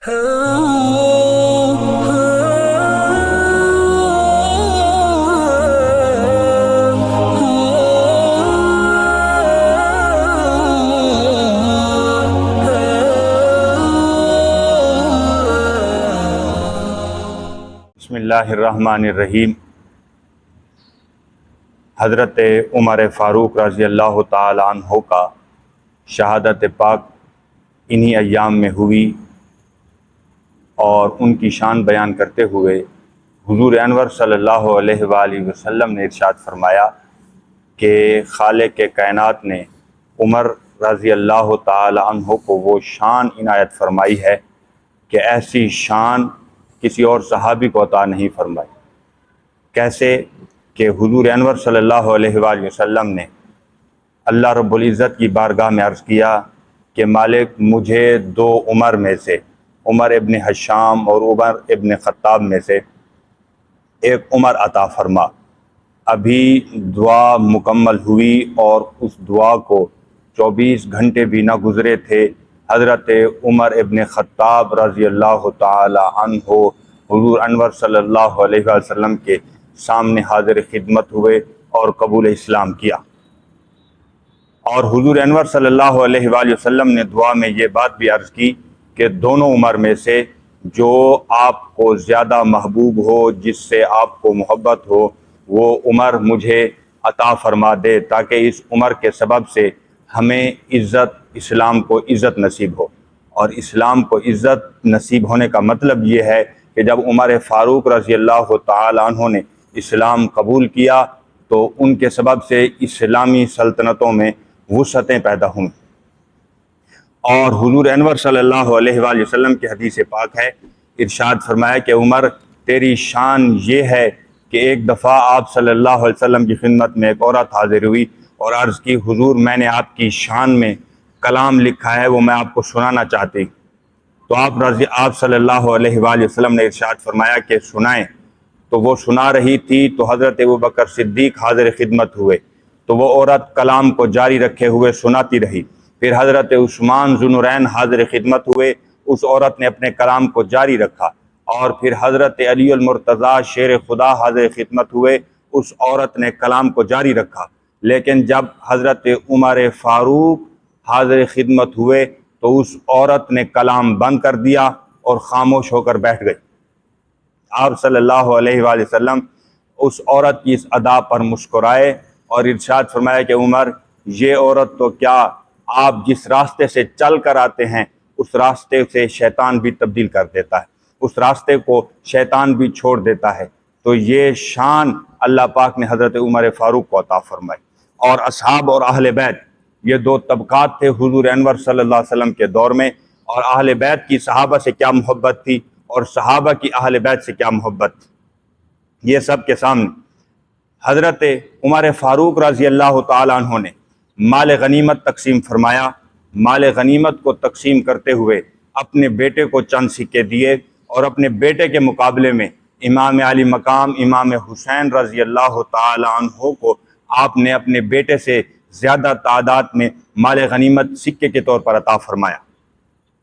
بسم اللہ الرحمن الرحیم۔ حضرت عمر فاروق رضی اللہ تعالی عنہ کا شہادت پاک انہی ایام میں ہوئی، اور ان کی شان بیان کرتے ہوئے حضور انور صلی اللہ علیہ وآلہ وسلم نے ارشاد فرمایا کہ خالق کائنات نے عمر رضی اللہ تعالی عنہ کو وہ شان عنایت فرمائی ہے کہ ایسی شان کسی اور صحابی کو عطا نہیں فرمائی۔ کیسے کہ حضور انور صلی اللہ علیہ وآلہ وسلم نے اللہ رب العزت کی بارگاہ میں عرض کیا کہ مالک، مجھے دو عمر میں سے، عمر ابن حشام اور عمر ابن خطاب میں سے ایک عمر عطا فرما۔ ابھی دعا مکمل ہوئی اور اس دعا کو 24 گھنٹے بھی نہ گزرے تھے، حضرت عمر ابن خطاب رضی اللہ تعالی عنہ حضور انور صلی اللہ علیہ وسلم کے سامنے حاضر خدمت ہوئے اور قبول اسلام کیا۔ اور حضور انور صلی اللہ علیہ وآلہ وسلم نے دعا میں یہ بات بھی عرض کی کہ دونوں عمر میں سے جو آپ کو زیادہ محبوب ہو، جس سے آپ کو محبت ہو، وہ عمر مجھے عطا فرما دے، تاکہ اس عمر کے سبب سے ہمیں عزت، اسلام کو عزت نصیب ہو۔ اور اسلام کو عزت نصیب ہونے کا مطلب یہ ہے کہ جب عمر فاروق رضی اللہ تعالی عنہ نے اسلام قبول کیا تو ان کے سبب سے اسلامی سلطنتوں میں وسعتیں پیدا ہوں۔ اور حضور انور صلی اللہ علیہ وآلہ وسلم کی حدیث پاک ہے، ارشاد فرمایا کہ عمر، تیری شان یہ ہے کہ ایک دفعہ آپ صلی اللہ علیہ وسلم کی خدمت میں ایک عورت حاضر ہوئی اور عرض کی، حضور میں نے آپ کی شان میں کلام لکھا ہے، وہ میں آپ کو سنانا چاہتی۔ تو آپ صلی اللہ علیہ وآلہ وسلم نے ارشاد فرمایا کہ سنائیں۔ تو وہ سنا رہی تھی تو حضرت ابوبکر صدیق حاضر خدمت ہوئے، تو وہ عورت کلام کو جاری رکھے ہوئے سناتی رہی۔ پھر حضرت عثمان ذو النورین حاضر خدمت ہوئے، اس عورت نے اپنے کلام کو جاری رکھا۔ اور پھر حضرت علی المرتضیٰ شیر خدا حاضر خدمت ہوئے، اس عورت نے کلام کو جاری رکھا۔ لیکن جب حضرت عمر فاروق حاضر خدمت ہوئے تو اس عورت نے کلام بند کر دیا اور خاموش ہو کر بیٹھ گئی۔ آپ صلی اللہ علیہ وآلہ وسلم اس عورت کی اس ادا پر مسکرائے اور ارشاد فرمایا کہ عمر، یہ عورت تو کیا، آپ جس راستے سے چل کر آتے ہیں اس راستے سے شیطان بھی تبدیل کر دیتا ہے، اس راستے کو شیطان بھی چھوڑ دیتا ہے۔ تو یہ شان اللہ پاک نے حضرت عمر فاروق کو عطا فرمائی۔ اور اصحاب اور اہل بیت، یہ دو طبقات تھے حضور انور صلی اللہ علیہ وسلم کے دور میں، اور اہل بیت کی صحابہ سے کیا محبت تھی اور صحابہ کی اہل بیت سے کیا محبت تھی، یہ سب کے سامنے حضرت عمر فاروق رضی اللہ تعالی عنہ نے مال غنیمت تقسیم فرمایا۔ مال غنیمت کو تقسیم کرتے ہوئے اپنے بیٹے کو چند سکے دیے، اور اپنے بیٹے کے مقابلے میں امام علی مقام امام حسین رضی اللہ تعالی عنہ کو آپ نے اپنے بیٹے سے زیادہ تعداد میں مال غنیمت سکے کے طور پر عطا فرمایا۔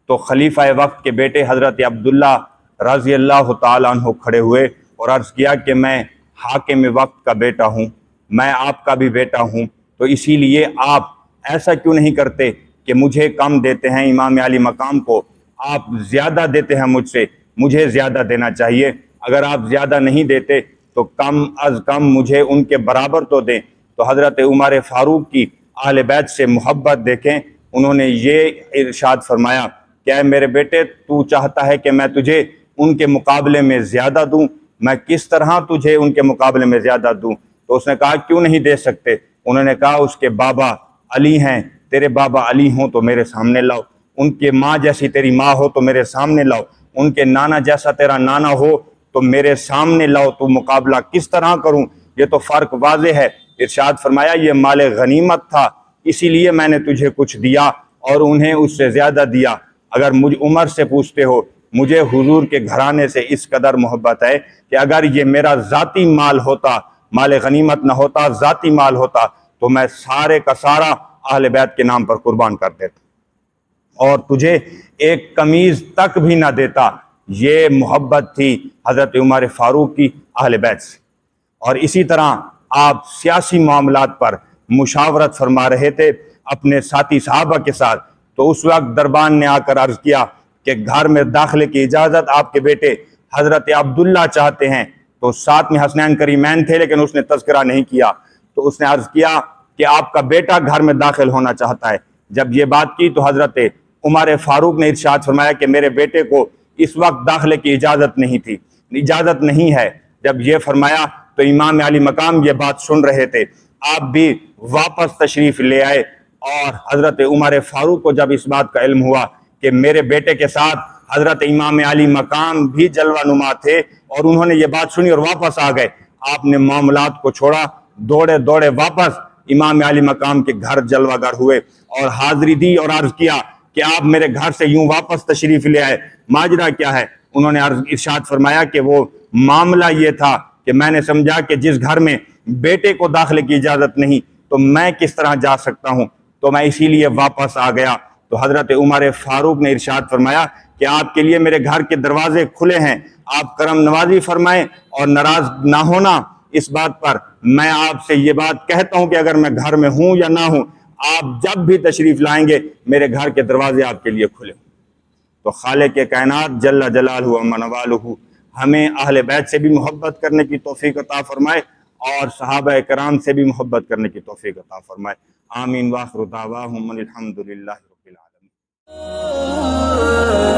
تو خلیفہ وقت کے بیٹے حضرت عبداللہ رضی اللہ تعالی عنہ کھڑے ہوئے اور عرض کیا کہ میں حاکم وقت کا بیٹا ہوں، میں آپ کا بھی بیٹا ہوں، تو اسی لیے آپ ایسا کیوں نہیں کرتے کہ مجھے کم دیتے ہیں، امام علی مقام کو آپ زیادہ دیتے ہیں مجھ سے، مجھے زیادہ دینا چاہیے۔ اگر آپ زیادہ نہیں دیتے تو کم از کم مجھے ان کے برابر تو دیں۔ تو حضرت عمر فاروق کی اہل بیت سے محبت دیکھیں، انہوں نے یہ ارشاد فرمایا کہ اے میرے بیٹے، تو چاہتا ہے کہ میں تجھے ان کے مقابلے میں زیادہ دوں، میں کس طرح تجھے ان کے مقابلے میں زیادہ دوں؟ تو اس نے کہا کیوں نہیں دے سکتے؟ انہوں نے کہا اس کے بابا علی ہیں، تیرے بابا علی ہوں تو میرے سامنے لاؤ، ان کے ماں جیسی تیری ماں ہو تو میرے سامنے لاؤ، ان کے نانا جیسا تیرا نانا ہو تو میرے سامنے لاؤ، تو مقابلہ کس طرح کروں؟ یہ تو فرق واضح ہے۔ ارشاد فرمایا یہ مال غنیمت تھا، اسی لیے میں نے تجھے کچھ دیا اور انہیں اس سے زیادہ دیا۔ اگر مجھ عمر سے پوچھتے ہو، مجھے حضور کے گھرانے سے اس قدر محبت ہے کہ اگر یہ میرا ذاتی مال ہوتا، مال غنیمت نہ ہوتا، ذاتی مال ہوتا، تو میں سارے کا سارا اہل بیت کے نام پر قربان کر دیتا۔ اور تجھے ایک قمیض تک بھی نہ دیتا۔ یہ محبت تھی حضرت عمر فاروق کی اہل بیت سے۔ اور اسی طرح آپ سیاسی معاملات پر مشاورت فرما رہے تھے اپنے ساتھی صحابہ کے ساتھ، تو اس وقت دربان نے آ کر عرض کیا کہ گھر میں داخلے کی اجازت آپ کے بیٹے حضرت عبداللہ چاہتے ہیں۔ تو ساتھ میں حسنین کریمین تھے لیکن اس نے تذکرہ نہیں کیا، تو اس نے عرض کیا کہ آپ کا بیٹا گھر میں داخل ہونا چاہتا ہے۔ جب یہ بات کی تو حضرت عمر فاروق نے ارشاد فرمایا کہ میرے بیٹے کو اس وقت داخلے کی اجازت نہیں ہے۔ جب یہ فرمایا تو امام علی مقام یہ بات سن رہے تھے، آپ بھی واپس تشریف لے آئے۔ اور حضرت عمر فاروق کو جب اس بات کا علم ہوا کہ میرے بیٹے کے ساتھ حضرت امام علی مقام بھی جلوہ نما تھے اور انہوں نے یہ بات سنی اور واپس آ گئے، آپ نے معاملات کو چھوڑا، دوڑے واپس امام علی مقام کے گھر جلوہ گر ہوئے اور حاضری دی اور عرض کیا کہ آپ میرے گھر سے یوں واپس تشریف لے آئے، ماجرا کیا ہے؟ انہوں نے ارشاد فرمایا کہ وہ معاملہ یہ تھا کہ میں نے سمجھا کہ جس گھر میں بیٹے کو داخلے کی اجازت نہیں تو میں کس طرح جا سکتا ہوں، تو میں اسی لیے واپس آ گیا۔ تو حضرت عمر فاروق نے ارشاد فرمایا کہ آپ کے لیے میرے گھر کے دروازے کھلے ہیں، آپ کرم نوازی فرمائیں اور ناراض نہ ہونا اس بات پر۔ میں آپ سے یہ بات کہتا ہوں کہ اگر میں گھر میں ہوں یا نہ ہوں، آپ جب بھی تشریف لائیں گے میرے گھر کے دروازے آپ کے لیے کھلے ہوں۔ تو خالق کائنات جل جلالہ و منوالہ ہمیں اہل بیت سے بھی محبت کرنے کی توفیق عطا فرمائے اور صحابہ کرام سے بھی محبت کرنے کی توفیق عطا فرمائے۔ آمین۔ وآخر دعواہم الحمدللہ رب العالمین۔